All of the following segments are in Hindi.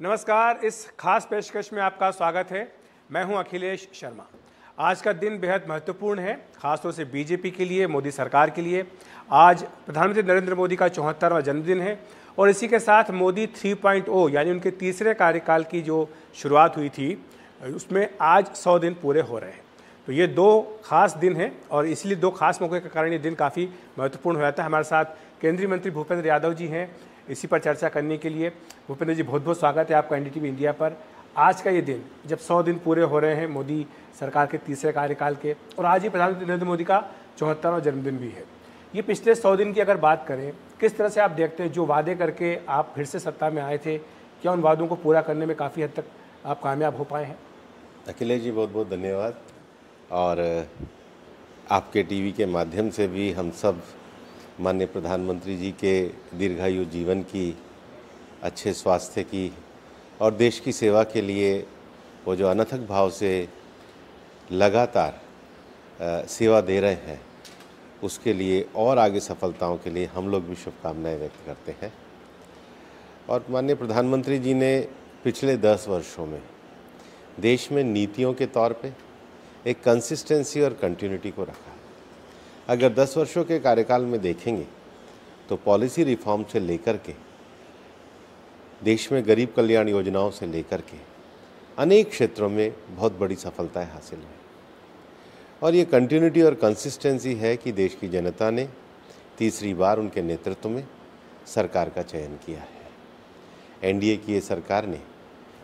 नमस्कार। इस खास पेशकश में आपका स्वागत है। मैं हूं अखिलेश शर्मा। आज का दिन बेहद महत्वपूर्ण है, खासतौर से बीजेपी के लिए, मोदी सरकार के लिए। आज प्रधानमंत्री नरेंद्र मोदी का 74वां जन्मदिन है और इसी के साथ मोदी 3.0 यानी उनके तीसरे कार्यकाल की जो शुरुआत हुई थी उसमें आज 100 दिन पूरे हो रहे हैं। तो ये दो खास दिन हैं और इसलिए दो खास मौके के कारण ये दिन काफ़ी महत्वपूर्ण हो जाता है। हमारे साथ केंद्रीय मंत्री भूपेंद्र यादव जी हैं इसी पर चर्चा करने के लिए। भूपेंद्र जी, बहुत बहुत स्वागत है आपका एनडीटीवी इंडिया पर। आज का ये दिन जब 100 दिन पूरे हो रहे हैं मोदी सरकार के तीसरे कार्यकाल के, और आज ही प्रधानमंत्री नरेंद्र मोदी का 74वां जन्मदिन भी है। ये पिछले 100 दिन की अगर बात करें, किस तरह से आप देखते हैं जो वादे करके आप फिर से सत्ता में आए थे, क्या उन वादों को पूरा करने में काफ़ी हद तक आप कामयाब हो पाए हैं? अखिलेश जी, बहुत बहुत धन्यवाद। और आपके टीवी के माध्यम से भी हम सब माननीय प्रधानमंत्री जी के दीर्घायु जीवन की, अच्छे स्वास्थ्य की और देश की सेवा के लिए वो जो अनथक भाव से लगातार सेवा दे रहे हैं, उसके लिए और आगे सफलताओं के लिए हम लोग भी शुभकामनाएं व्यक्त करते हैं। और माननीय प्रधानमंत्री जी ने पिछले 10 वर्षों में देश में नीतियों के तौर पे एक कंसिस्टेंसी और कंटिन्यूटी को रखा। अगर 10 वर्षों के कार्यकाल में देखेंगे तो पॉलिसी रिफॉर्म से लेकर के, देश में गरीब कल्याण योजनाओं से लेकर के अनेक क्षेत्रों में बहुत बड़ी सफलताएं हासिल हुई। और ये कंटिन्यूटी और कंसिस्टेंसी है कि देश की जनता ने तीसरी बार उनके नेतृत्व में सरकार का चयन किया है। एनडीए की ये सरकार ने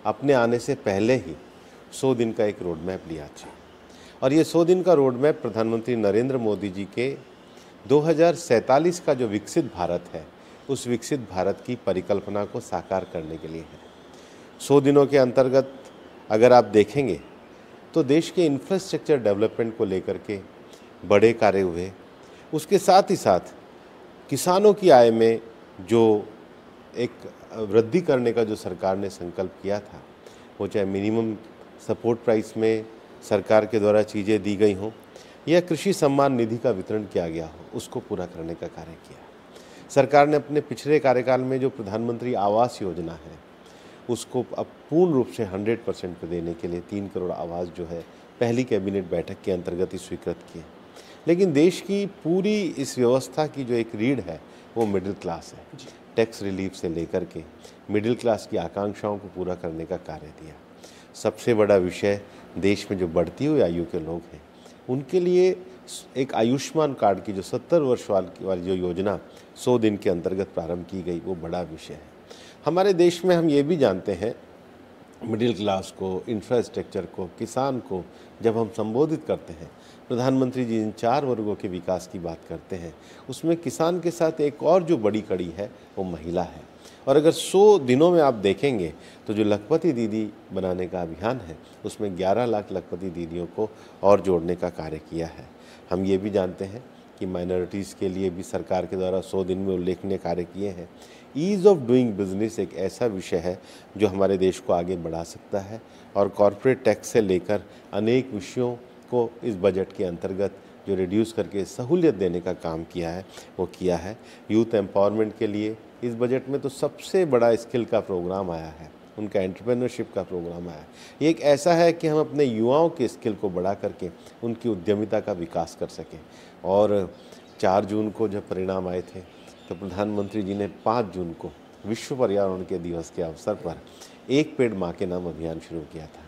अपने आने से पहले ही 100 दिन का एक रोड मैप लिया था और ये 100 दिन का रोड मैप प्रधानमंत्री नरेंद्र मोदी जी के 2047 का जो विकसित भारत है, उस विकसित भारत की परिकल्पना को साकार करने के लिए है। 100 दिनों के अंतर्गत अगर आप देखेंगे तो देश के इंफ्रास्ट्रक्चर डेवलपमेंट को लेकर के बड़े कार्य हुए। उसके साथ ही साथ किसानों की आय में जो एक वृद्धि करने का जो सरकार ने संकल्प किया था, वो चाहे मिनिमम सपोर्ट प्राइस में सरकार के द्वारा चीज़ें दी गई हों या कृषि सम्मान निधि का वितरण किया गया हो, उसको पूरा करने का कार्य किया। सरकार ने अपने पिछले कार्यकाल में जो प्रधानमंत्री आवास योजना है, उसको अब पूर्ण रूप से 100% पे देने के लिए 3 करोड़ आवास जो है पहली कैबिनेट बैठक के अंतर्गत ही स्वीकृत किए। लेकिन देश की पूरी इस व्यवस्था की जो एक रीढ़ है वो मिडिल क्लास है। टैक्स रिलीफ से लेकर के मिडिल क्लास की आकांक्षाओं को पूरा करने का कार्य दिया। सबसे बड़ा विषय, देश में जो बढ़ती हुई आयु के लोग हैं उनके लिए एक आयुष्मान कार्ड की जो 70 वर्ष वाली जो योजना 100 दिन के अंतर्गत प्रारंभ की गई, वो बड़ा विषय है। हमारे देश में हम ये भी जानते हैं, मिडिल क्लास को, इंफ्रास्ट्रक्चर को, किसान को जब हम संबोधित करते हैं, प्रधानमंत्री जी इन 4 वर्गों के विकास की बात करते हैं, उसमें किसान के साथ एक और जो बड़ी कड़ी है वो महिला है। और अगर 100 दिनों में आप देखेंगे तो जो लखपति दीदी बनाने का अभियान है, उसमें 11 लाख लखपति दीदियों को और जोड़ने का कार्य किया है। हम ये भी जानते हैं कि माइनॉरिटीज़ के लिए भी सरकार के द्वारा 100 दिन में उल्लेखनीय कार्य किए हैं। ईज़ ऑफ डूइंग बिजनेस एक ऐसा विषय है जो हमारे देश को आगे बढ़ा सकता है और कॉरपोरेट टैक्स से लेकर अनेक विषयों को इस बजट के अंतर्गत जो रिड्यूस करके सहूलियत देने का काम किया है, वो किया है। यूथ एम्पावरमेंट के लिए इस बजट में तो सबसे बड़ा स्किल का प्रोग्राम आया है, उनका एंटरप्रेन्योरशिप का प्रोग्राम आया है। ये एक ऐसा है कि हम अपने युवाओं के स्किल को बढ़ा करके उनकी उद्यमिता का विकास कर सकें। और 4 जून को जब परिणाम आए थे तो प्रधानमंत्री जी ने 5 जून को विश्व पर्यावरण के दिवस के अवसर पर एक पेड़ माँ के नाम अभियान शुरू किया था।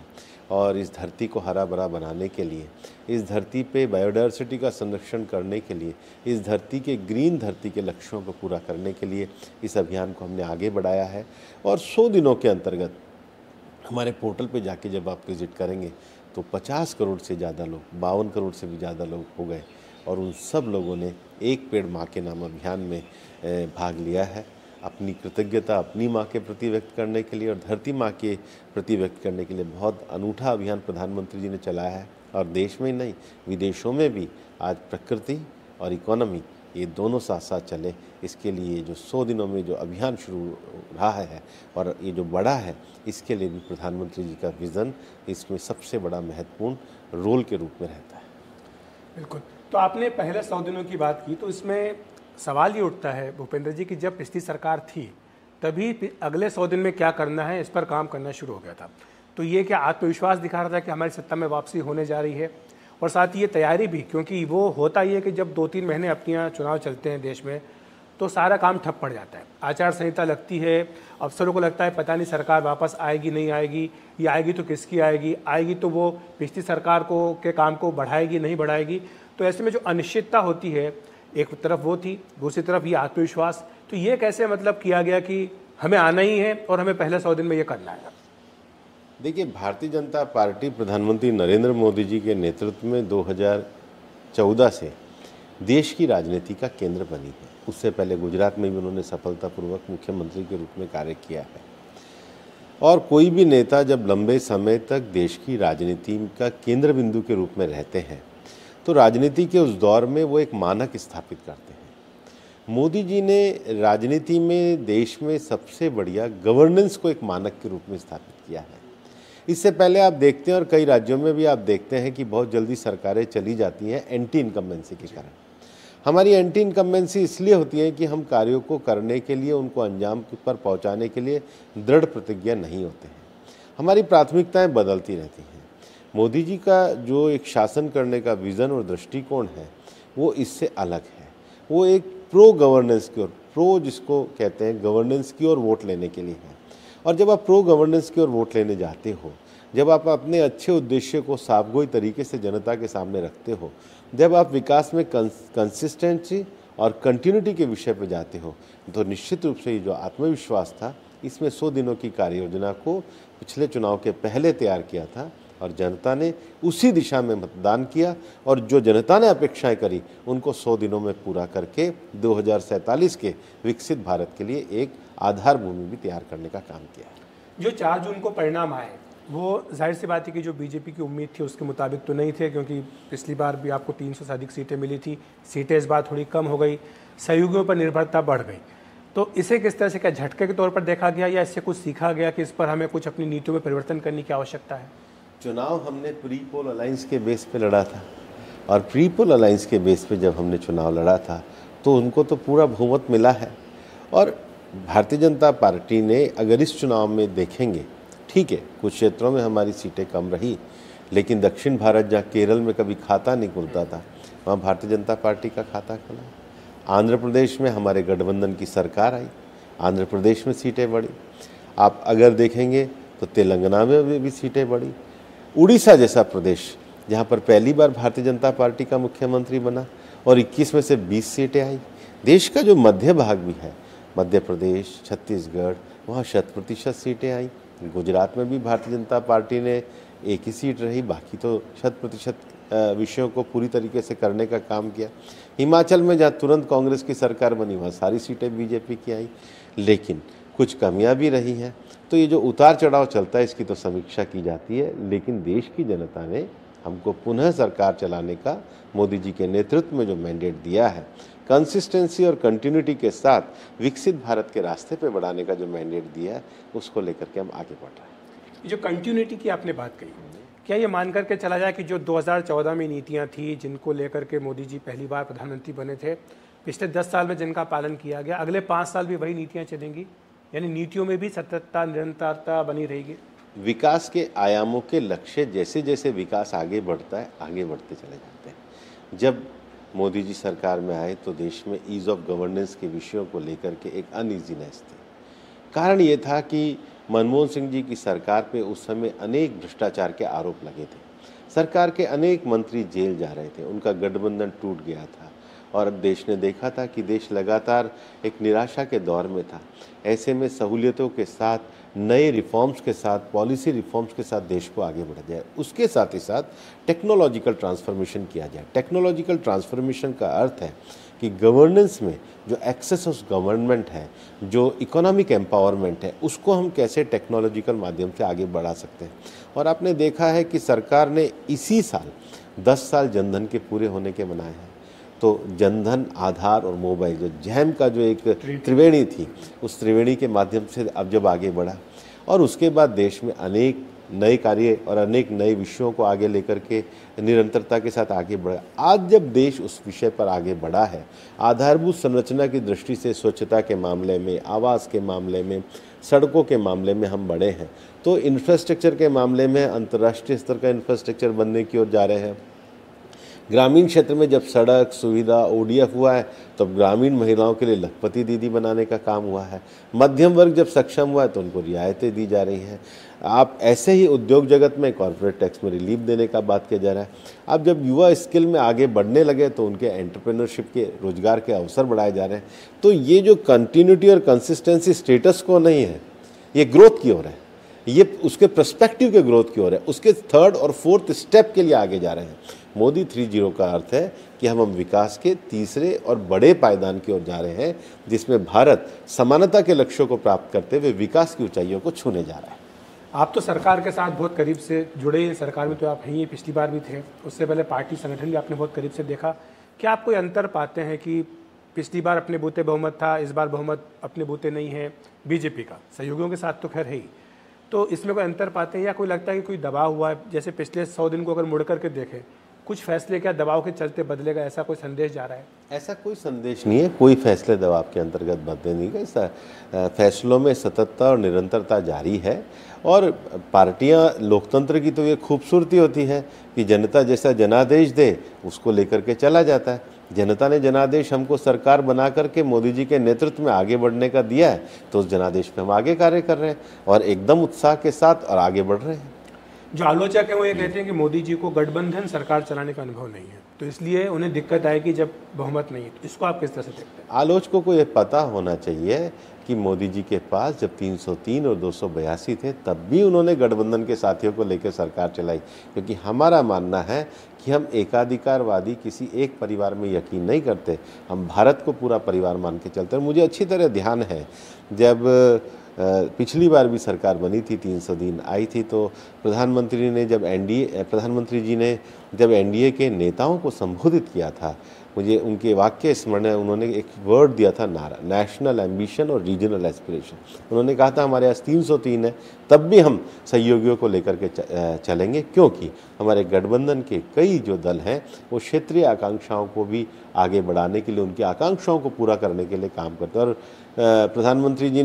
और इस धरती को हरा भरा बनाने के लिए, इस धरती पे बायोडायवर्सिटी का संरक्षण करने के लिए, इस धरती के ग्रीन धरती के लक्ष्यों को पूरा करने के लिए इस अभियान को हमने आगे बढ़ाया है। और 100 दिनों के अंतर्गत हमारे पोर्टल पे जाके जब आप विज़िट करेंगे तो 50 करोड़ से ज़्यादा लोग, 52 करोड़ से भी ज़्यादा लोग हो गए और उन सब लोगों ने एक पेड़ माँ के नाम अभियान में भाग लिया है। अपनी कृतज्ञता अपनी माँ के प्रति व्यक्त करने के लिए और धरती माँ के प्रति व्यक्त करने के लिए बहुत अनूठा अभियान प्रधानमंत्री जी ने चलाया है। और देश में ही नहीं, विदेशों में भी आज प्रकृति और इकोनॉमी ये दोनों साथ साथ चले, इसके लिए जो 100 दिनों में जो अभियान शुरू रहा है और ये जो बड़ा है, इसके लिए भी प्रधानमंत्री जी का विज़न इसमें सबसे बड़ा महत्वपूर्ण रोल के रूप में रहता है। बिल्कुल। तो आपने पहले 100 दिनों की बात की, तो इसमें सवाल ये उठता है भूपेंद्र जी कि जब पिछली सरकार थी तभी अगले 100 दिन में क्या करना है इस पर काम करना शुरू हो गया था। तो ये क्या आत्मविश्वास दिखा रहा था कि हमारी सत्ता में वापसी होने जा रही है, और साथ ही ये तैयारी भी, क्योंकि वो होता ही है कि जब 2-3 महीने अपने यहाँ चुनाव चलते हैं देश में तो सारा काम ठप पड़ जाता है। आचार संहिता लगती है, अफसरों को लगता है पता नहीं सरकार वापस आएगी नहीं आएगी, या आएगी तो किसकी आएगी, आएगी तो वो पिछली सरकार को के काम को बढ़ाएगी नहीं बढ़ाएगी। तो ऐसे में जो अनिश्चितता होती है, एक तरफ वो थी, दूसरी तरफ ये आत्मविश्वास। तो ये कैसे मतलब किया गया कि हमें आना ही है और हमें पहले 100 दिन में ये करना है? देखिए, भारतीय जनता पार्टी प्रधानमंत्री नरेंद्र मोदी जी के नेतृत्व में 2014 से देश की राजनीति का केंद्र बनी है। उससे पहले गुजरात में भी उन्होंने सफलतापूर्वक मुख्यमंत्री के रूप में कार्य किया है। और कोई भी नेता जब लंबे समय तक देश की राजनीति का केंद्र बिंदु के रूप में रहते हैं तो राजनीति के उस दौर में वो एक मानक स्थापित करते हैं। मोदी जी ने राजनीति में देश में सबसे बढ़िया गवर्नेंस को एक मानक के रूप में स्थापित किया है। इससे पहले आप देखते हैं और कई राज्यों में भी आप देखते हैं कि बहुत जल्दी सरकारें चली जाती हैं एंटी इनकम्बेंसी के कारण। हमारी एंटी इनकम्बेंसी इसलिए होती है कि हम कार्यों को करने के लिए, उनको अंजाम पर पहुंचाने के लिए दृढ़ प्रतिज्ञा नहीं होते हैं। हमारी प्राथमिकताएं बदलती रहती हैं। मोदी जी का जो एक शासन करने का विज़न और दृष्टिकोण है वो इससे अलग है। वो एक प्रो गवर्नेंस की ओर, प्रो जिसको कहते हैं गवर्नेंस की ओर वोट लेने के लिए है। और जब आप प्रो गवर्नेंस की ओर वोट लेने जाते हो, जब आप अपने अच्छे उद्देश्य को साफगोई तरीके से जनता के सामने रखते हो, जब आप विकास में कंसिस्टेंसी और कंटिन्यूटी के विषय पर जाते हो, तो निश्चित रूप से ये जो आत्मविश्वास था, इसमें 100 दिनों की कार्य योजना को पिछले चुनाव के पहले तैयार किया था और जनता ने उसी दिशा में मतदान किया और जो जनता ने अपेक्षाएं करी उनको 100 दिनों में पूरा करके 2047 के विकसित भारत के लिए एक आधार भूमि भी तैयार करने का काम किया है। जो 4 जून को परिणाम आए वो जाहिर सी बात है कि जो बीजेपी की उम्मीद थी उसके मुताबिक तो नहीं थे, क्योंकि पिछली बार भी आपको 300 से अधिक सीटें मिली थी। सीटें इस बार थोड़ी कम हो गई, सहयोगियों पर निर्भरता बढ़ गई। तो इसे किस तरह से, क्या झटके के तौर पर देखा गया या इससे कुछ सीखा गया कि इस पर हमें कुछ अपनी नीतियों में परिवर्तन करने की आवश्यकता है? चुनाव हमने प्री पोल अलायंस के बेस पे लड़ा था और प्री पोल अलायंस के बेस पे जब हमने चुनाव लड़ा था तो उनको तो पूरा बहुमत मिला है। और भारतीय जनता पार्टी ने, अगर इस चुनाव में देखेंगे, ठीक है कुछ क्षेत्रों में हमारी सीटें कम रही, लेकिन दक्षिण भारत जहाँ केरल में कभी खाता नहीं खुलता था वहाँ भारतीय जनता पार्टी का खाता खुला। आंध्र प्रदेश में हमारे गठबंधन की सरकार आई, आंध्र प्रदेश में सीटें बढ़ी। आप अगर देखेंगे तो तेलंगाना में भी सीटें बढ़ी। उड़ीसा जैसा प्रदेश जहाँ पर पहली बार भारतीय जनता पार्टी का मुख्यमंत्री बना और 21 में से 20 सीटें आई। देश का जो मध्य भाग भी है, मध्य प्रदेश, छत्तीसगढ़, वहाँ 100% सीटें आई। गुजरात में भी भारतीय जनता पार्टी ने एक ही सीट रही, बाकी तो 100% विषयों को पूरी तरीके से करने का काम किया। हिमाचल में जहाँ तुरंत कांग्रेस की सरकार बनी वहाँ सारी सीटें बीजेपी की आई, लेकिन कुछ कमियां भी रही हैं। तो ये जो उतार चढ़ाव चलता है इसकी तो समीक्षा की जाती है, लेकिन देश की जनता ने हमको पुनः सरकार चलाने का मोदी जी के नेतृत्व में जो मैंडेट दिया है, कंसिस्टेंसी और कंटिन्यूटी के साथ विकसित भारत के रास्ते पे बढ़ाने का जो मैंडेट दिया है, उसको लेकर के हम आगे बढ़ रहे हैं। जो कंटिन्यूटी की आपने बात कही, क्या ये मान करके चला जाए कि जो 2014 में नीतियां थी जिनको लेकर के मोदी जी पहली बार प्रधानमंत्री बने थे, पिछले 10 साल में जिनका पालन किया गया, अगले 5 साल भी वही नीतियाँ चलेंगी? यानी नीतियों में भी सततता, निरंतरता बनी रहेगी? विकास के आयामों के लक्ष्य जैसे जैसे विकास आगे बढ़ता है, आगे बढ़ते चले जाते हैं। जब मोदी जी सरकार में आए तो देश में ईज़ ऑफ गवर्नेंस के विषयों को लेकर के एक अनइजीनेस थी। कारण ये था कि मनमोहन सिंह जी की सरकार पे उस समय अनेक भ्रष्टाचार के आरोप लगे थे। सरकार के अनेक मंत्री जेल जा रहे थे, उनका गठबंधन टूट गया था और देश ने देखा था कि देश लगातार एक निराशा के दौर में था। ऐसे में सहूलियतों के साथ, नए रिफॉर्म्स के साथ, पॉलिसी रिफॉर्म्स के साथ देश को आगे बढ़ा जाए। उसके साथ ही साथ टेक्नोलॉजिकल ट्रांसफॉर्मेशन किया जाए। टेक्नोलॉजिकल ट्रांसफॉर्मेशन का अर्थ है कि गवर्नेंस में जो एक्सेस ऑफ गवर्नमेंट है, जो इकोनॉमिक एम्पावरमेंट है, उसको हम कैसे टेक्नोलॉजिकल माध्यम से आगे बढ़ा सकते हैं। और आपने देखा है कि सरकार ने इसी साल 10 साल जनधन के पूरे होने के मनाए हैं। तो जनधन, आधार और मोबाइल, जो जैम का जो एक त्रिवेणी थी, उस त्रिवेणी के माध्यम से अब जब आगे बढ़ा और उसके बाद देश में अनेक नए कार्य और अनेक नए विषयों को आगे लेकर के निरंतरता के साथ आगे बढ़ा। आज जब देश उस विषय पर आगे बढ़ा है, आधारभूत संरचना की दृष्टि से स्वच्छता के मामले में, आवास के मामले में, सड़कों के मामले में हम बढ़े हैं, तो इंफ्रास्ट्रक्चर के मामले में अंतर्राष्ट्रीय स्तर का इंफ्रास्ट्रक्चर बनने की ओर जा रहे हैं। ग्रामीण क्षेत्र में जब सड़क सुविधा ODF हुआ है, तब ग्रामीण महिलाओं के लिए लखपति दीदी बनाने का काम हुआ है। मध्यम वर्ग जब सक्षम हुआ है तो उनको रियायतें दी जा रही हैं। आप ऐसे ही उद्योग जगत में कॉर्पोरेट टैक्स में रिलीफ देने का बात किया जा रहा है। अब जब युवा स्किल में आगे बढ़ने लगे तो उनके एंटरप्रेन्योरशिप के रोजगार के अवसर बढ़ाए जा रहे हैं। तो ये जो कंटिन्यूटी और कंसिस्टेंसी स्टेटस को नहीं है, ये ग्रोथ की ओर है, ये उसके पर्सपेक्टिव के ग्रोथ की ओर है, उसके थर्ड और फोर्थ स्टेप के लिए आगे जा रहे हैं। मोदी 3.0 का अर्थ है कि हम विकास के तीसरे और बड़े पायदान की ओर जा रहे हैं, जिसमें भारत समानता के लक्ष्यों को प्राप्त करते हुए विकास की ऊंचाइयों को छूने जा रहा है। आप तो सरकार के साथ बहुत करीब से जुड़े हैं, सरकार में तो आप हैं, पिछली बार भी थे, उससे पहले पार्टी संगठन भी आपने बहुत करीब से देखा। क्या आप कोई अंतर पाते हैं कि पिछली बार अपने बूते बहुमत था, इस बार बहुमत अपने बूते नहीं है बीजेपी का, सहयोगियों के साथ तो खैर है ही, तो इसमें कोई अंतर पाते हैं या कोई लगता है कि कोई दबाव हुआ है? जैसे पिछले 100 दिन को अगर मुड़ करके देखें, कुछ फैसले क्या दबाव के चलते बदलेगा, ऐसा कोई संदेश जा रहा है? ऐसा कोई संदेश नहीं है, कोई फैसले दबाव के अंतर्गत बदले नहीं गए। फैसलों में सततता और निरंतरता जारी है। और पार्टियां, लोकतंत्र की तो ये खूबसूरती होती है कि जनता जैसा जनादेश दे उसको लेकर के चला जाता है। जनता ने जनादेश हमको सरकार बना करके मोदी जी के नेतृत्व में आगे बढ़ने का दिया है, तो उस जनादेश पे हम आगे कार्य कर रहे हैं और एकदम उत्साह के साथ और आगे बढ़ रहे हैं। जो आलोचक है वो ये कहते हैं कि मोदी जी को गठबंधन सरकार चलाने का अनुभव नहीं है, तो इसलिए उन्हें दिक्कत आएगी जब बहुमत नहीं है। तो इसको आप किस तरह से देखते हैं? आलोचकों को ये पता होना चाहिए कि मोदी जी के पास जब 303 और 282 थे, तब भी उन्होंने गठबंधन के साथियों को लेकर सरकार चलाई, क्योंकि हमारा मानना है कि हम एकाधिकारवादी किसी एक परिवार में यकीन नहीं करते, हम भारत को पूरा परिवार मान के चलते हैं। मुझे अच्छी तरह ध्यान है, जब पिछली बार भी सरकार बनी थी, 300 दिन आई थी, तो प्रधानमंत्री जी ने जब एनडीए के नेताओं को संबोधित किया था, मुझे उनके वाक्य स्मरण है, उन्होंने एक वर्ड दिया था, नारा, नेशनल एम्बिशन और रीजनल एस्पिरेशन। उन्होंने कहा था हमारे पास 303 है, तब भी हम सहयोगियों को लेकर के चलेंगे, क्योंकि हमारे गठबंधन के कई जो दल हैं वो क्षेत्रीय आकांक्षाओं को भी आगे बढ़ाने के लिए, उनकी आकांक्षाओं को पूरा करने के लिए काम करते हैं। और प्रधानमंत्री जी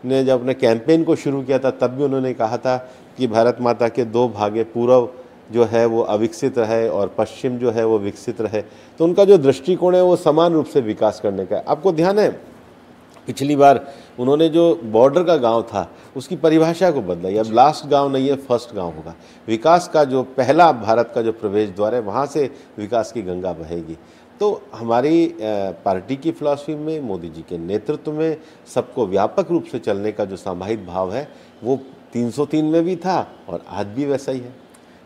ने जब अपने कैंपेन को शुरू किया था, तब भी उन्होंने कहा था कि भारत माता के 2 भाग है, पूर्व जो है वो अविकसित रहे और पश्चिम जो है वो विकसित रहे। तो उनका जो दृष्टिकोण है वो समान रूप से विकास करने का है। आपको ध्यान है, पिछली बार उन्होंने जो बॉर्डर का गांव था उसकी परिभाषा को बदला, अब लास्ट गांव नहीं है, फर्स्ट गांव होगा। विकास का जो पहला भारत का जो प्रवेश द्वार है, वहाँ से विकास की गंगा बहेगी। तो हमारी पार्टी की फिलॉसफी में, मोदी जी के नेतृत्व में सबको व्यापक रूप से चलने का जो सामाहिक भाव है वो 303 में भी था और आज भी वैसा ही है।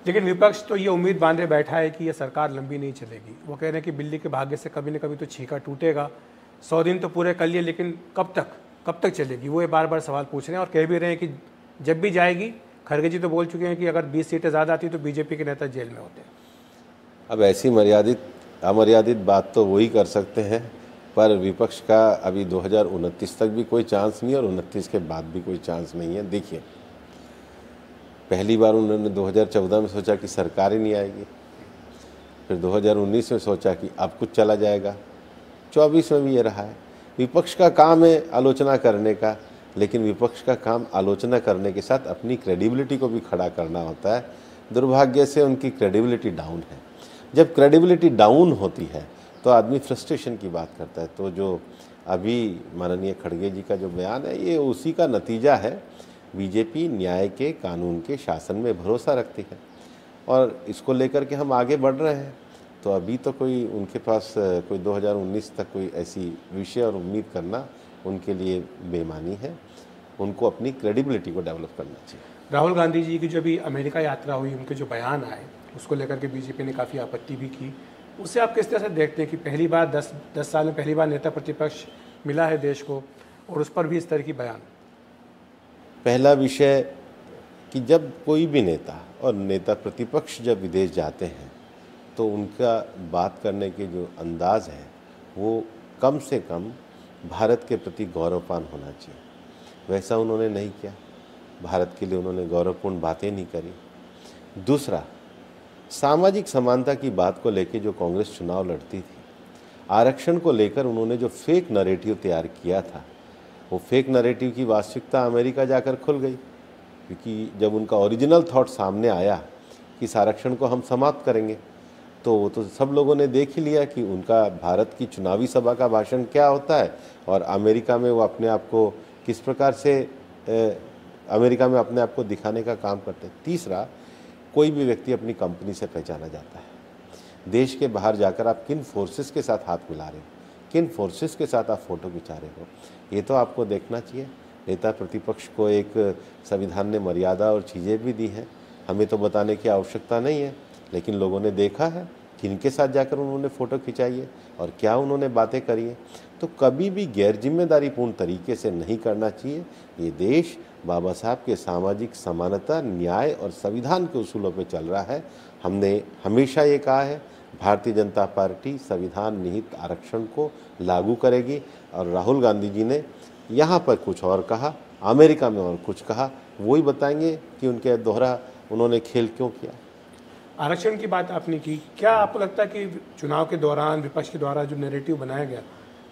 लेकिन विपक्ष तो ये उम्मीद बांधे बैठा है कि ये सरकार लंबी नहीं चलेगी। वो कह रहे हैं कि बिल्ली के भाग्य से कभी न कभी तो छींका टूटेगा। 100 दिन तो पूरे कर लिए, लेकिन कब तक चलेगी, वो ये बार बार सवाल पूछ रहे हैं। और कह भी रहे हैं कि जब भी जाएगी, खड़गे जी तो बोल चुके हैं कि अगर 20 सीटें ज़्यादा आती तो बीजेपी के नेता जेल में होते हैं। अब ऐसी अमर्यादित बात तो वही कर सकते हैं, पर विपक्ष का अभी 2029 तक भी कोई चांस नहीं है और 29 के बाद भी कोई चांस नहीं है। देखिए, पहली बार उन्होंने 2014 में सोचा कि सरकार ही नहीं आएगी, फिर 2019 में सोचा कि अब कुछ चला जाएगा, 24 में भी ये रहा है। विपक्ष का काम है आलोचना करने का, लेकिन विपक्ष का काम आलोचना करने के साथ अपनी क्रेडिबिलिटी को भी खड़ा करना होता है। दुर्भाग्य से उनकी क्रेडिबिलिटी डाउन है। जब क्रेडिबिलिटी डाउन होती है तो आदमी फ्रस्ट्रेशन की बात करता है। तो जो अभी माननीय खड़गे जी का जो बयान है, ये उसी का नतीजा है। बीजेपी न्याय के, कानून के, शासन में भरोसा रखती है और इसको लेकर के हम आगे बढ़ रहे हैं। तो अभी तो कोई उनके पास कोई 2019 तक कोई ऐसी विषय और उम्मीद करना उनके लिए बेईमानी है। उनको अपनी क्रेडिबिलिटी को डेवलप करना चाहिए। राहुल गांधी जी की जो अभी अमेरिका यात्रा हुई, उनके जो बयान आए, उसको लेकर के बीजेपी ने काफ़ी आपत्ति भी की। उससे आप किस तरह से देखते हैं कि पहली बार 10 साल में पहली बार नेता प्रतिपक्ष मिला है देश को और उस पर भी इस तरह की बयान? पहला विषय कि जब कोई भी नेता और नेता प्रतिपक्ष जब विदेश जाते हैं तो उनका बात करने के जो अंदाज़ है वो कम से कम भारत के प्रति गौरवपान होना चाहिए। वैसा उन्होंने नहीं किया। भारत के लिए उन्होंने गौरवपूर्ण बातें नहीं करी। दूसरा, सामाजिक समानता की बात को लेकर जो कांग्रेस चुनाव लड़ती थी, आरक्षण को लेकर उन्होंने जो फेक नैरेटिव तैयार किया था, वो फेक नैरेटिव की वास्तविकता अमेरिका जाकर खुल गई, क्योंकि जब उनका ओरिजिनल थॉट सामने आया कि इस आरक्षण को हम समाप्त करेंगे, तो वो तो सब लोगों ने देख ही लिया कि उनका भारत की चुनावी सभा का भाषण क्या होता है और अमेरिका में वो अपने आप को किस प्रकार से अमेरिका में अपने आप को दिखाने का काम करते हैं। तीसरा, कोई भी व्यक्ति अपनी कंपनी से पहचाना जाता है। देश के बाहर जाकर आप किन फोर्सेस के साथ हाथ मिला रहे हो, किन फोर्सेस के साथ आप फोटो खिंचा रहे हो, ये तो आपको देखना चाहिए। नेता प्रतिपक्ष को एक संविधान ने मर्यादा और चीज़ें भी दी हैं, हमें तो बताने की आवश्यकता नहीं है, लेकिन लोगों ने देखा है किनके साथ जाकर उन्होंने फ़ोटो खिंचाई है और क्या उन्होंने बातें करी हैं। तो कभी भी गैर जिम्मेदारीपूर्ण तरीके से नहीं करना चाहिए। ये देश बाबा साहब के सामाजिक समानता, न्याय और संविधान के उसूलों पे चल रहा है। हमने हमेशा ये कहा है, भारतीय जनता पार्टी संविधान निहित आरक्षण को लागू करेगी। और राहुल गांधी जी ने यहाँ पर कुछ और कहा, अमेरिका में और कुछ कहा, वही बताएंगे कि उनके दोहरा उन्होंने खेल क्यों किया। आरक्षण की बात आपने की, क्या आपको लगता है कि चुनाव के दौरान विपक्ष के द्वारा जो नैरेटिव बनाया गया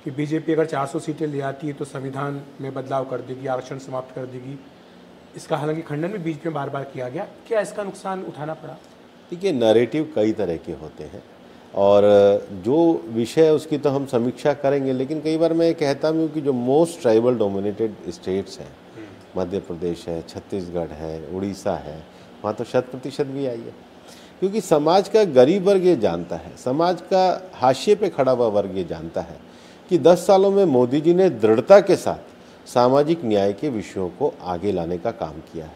कि बीजेपी अगर 400 सीटें ले आती है तो संविधान में बदलाव कर देगी, आरक्षण समाप्त कर देगी, इसका हालांकि खंडन भी बीच में बार बार किया गया, क्या इसका नुकसान उठाना पड़ा? देखिए, नैरेटिव कई तरह के होते हैं और जो विषय है उसकी तो हम समीक्षा करेंगे, लेकिन कई बार मैं कहता हूँ कि जो मोस्ट ट्राइबल डोमिनेटेड स्टेट्स हैं, मध्य प्रदेश है, छत्तीसगढ़ है, उड़ीसा है, वहाँ तो 100% भी आई है, क्योंकि समाज का गरीब वर्ग ये जानता है, समाज का हाशिए पे खड़ा हुआ वर्ग ये जानता है कि 10 सालों में मोदी जी ने दृढ़ता के साथ सामाजिक न्याय के विषयों को आगे लाने का काम किया है।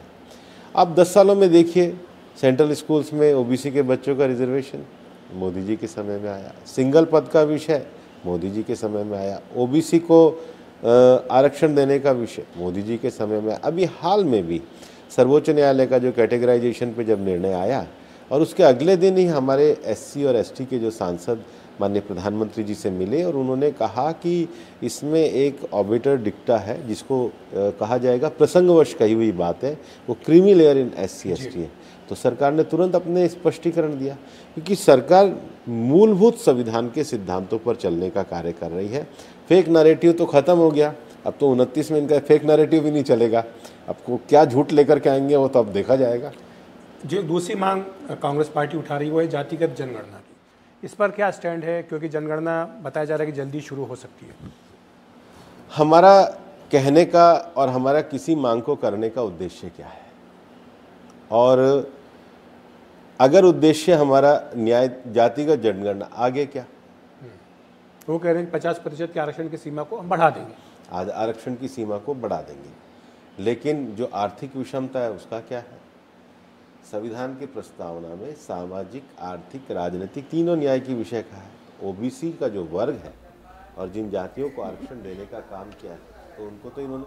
अब 10 सालों में देखिए, सेंट्रल स्कूल्स में ओबीसी के बच्चों का रिजर्वेशन मोदी जी के समय में आया, सिंगल पद का विषय मोदी जी के समय में आया, ओबीसी को आरक्षण देने का विषय मोदी जी के समय में। अभी हाल में भी सर्वोच्च न्यायालय का जो कैटेगराइजेशन पे जब निर्णय आया और उसके अगले दिन ही हमारे एससी और एसटी के जो सांसद माननीय प्रधानमंत्री जी से मिले और उन्होंने कहा कि इसमें एक ऑबिटर डिक्टा है, जिसको कहा जाएगा प्रसंगवश कही हुई बात है, वो creamy layer in SC ST है। तो सरकार ने तुरंत अपने स्पष्टीकरण दिया, क्योंकि सरकार मूलभूत संविधान के सिद्धांतों पर चलने का कार्य कर रही है। फेक नैरेटिव तो ख़त्म हो गया, अब तो 29 में इनका फेक नैरेटिव भी नहीं चलेगा। आपको क्या झूठ लेकर के आएंगे वो तो अब देखा जाएगा। जो दूसरी मांग कांग्रेस पार्टी उठा रही है वो है जातिगत जनगणना की, इस पर क्या स्टैंड है? क्योंकि जनगणना बताया जा रहा है कि जल्दी शुरू हो सकती है। हमारा कहने का और हमारा किसी मांग को करने का उद्देश्य क्या है, और अगर उद्देश्य हमारा न्याय जातिगत जनगणना, आगे क्या? वो कह रहे हैं 50% के आरक्षण की सीमा को हम बढ़ा देंगे, आज आरक्षण की सीमा को बढ़ा देंगे, लेकिन जो आर्थिक विषमता है उसका क्या है? संविधान की प्रस्तावना में सामाजिक, आर्थिक, राजनीतिक तीनों न्याय की विषय कहा है। ओबीसी का जो वर्ग है और जिन जातियों को आरक्षण देने का काम किया है, तो उनको तो इन्होंने